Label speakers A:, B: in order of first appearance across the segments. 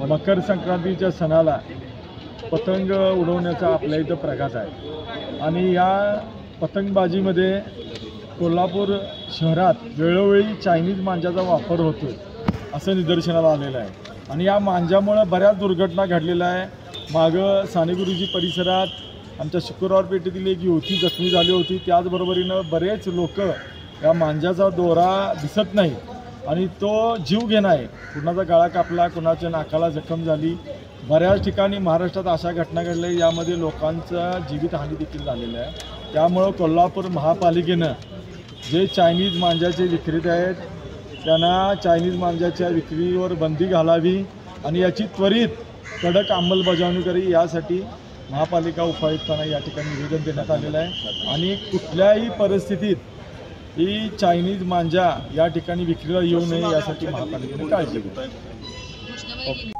A: मकर संक्रांतीच्या सणाला पतंग उडवण्याचा आपल्या इथं प्रघात आहे आणि या पतंगबाजीमध्ये कोल्हापूर शहरात वेळोवेळी चायनीज मांजाचा वापर होतो असं निदर्शनाला आलेलं आहे आणि या मांजामुळं बऱ्याच दुर्घटना घडलेल्या आहे. मागं सानेगुरुजी परिसरात आमच्या शुक्रवार पेठेतील एक युवती जखमी झाली होती. त्याचबरोबरीनं बरेच लोक या मांजाचा दोरा दिसत नाही आणि तो जीव घेणा आहे. कुणाचा गळा कापला, कुणाच्या नाकाला जखम झाली. बऱ्याच ठिकाणी महाराष्ट्रात अशा घटना घडल्या यामध्ये लोकांचा जीवितहानी देखील झालेला आहे. त्यामुळं कोल्हापूर महापालिकेनं जे चायनीज मांजाचे विक्रेते आहेत त्यांना चायनीज मांजाच्या विक्रीवर बंदी घालावी आणि याची त्वरित कडक अंमलबजावणी करावी यासाठी महापालिका उपायुक्तांना या ठिकाणी निवेदन देण्यात आलेलं आहे आणि कुठल्याही परिस्थितीत ही चायनीज मांजा या ठिकाणी विक्रीला येऊ नये यासाठी महापालिकेने काळजी घ्यावी.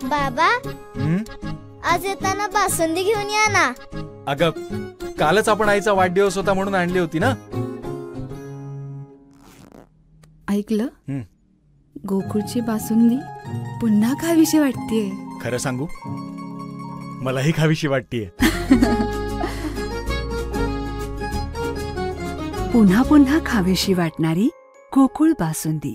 B: बाबा आज येताना बासुंदी घेऊन या ना.
C: अगं कालच आपण आईचा वाढदिवस होता म्हणून आणली होती ना.
D: ऐकलं, गोकुळची बासुंदी पुन्हा खावीशी वाटतेय.
C: खरं सांगू, मलाही खावीशी वाटतेय.
D: पुन्हा पुन्हा खावीशी वाटणारी गोकुळ बासुंदी.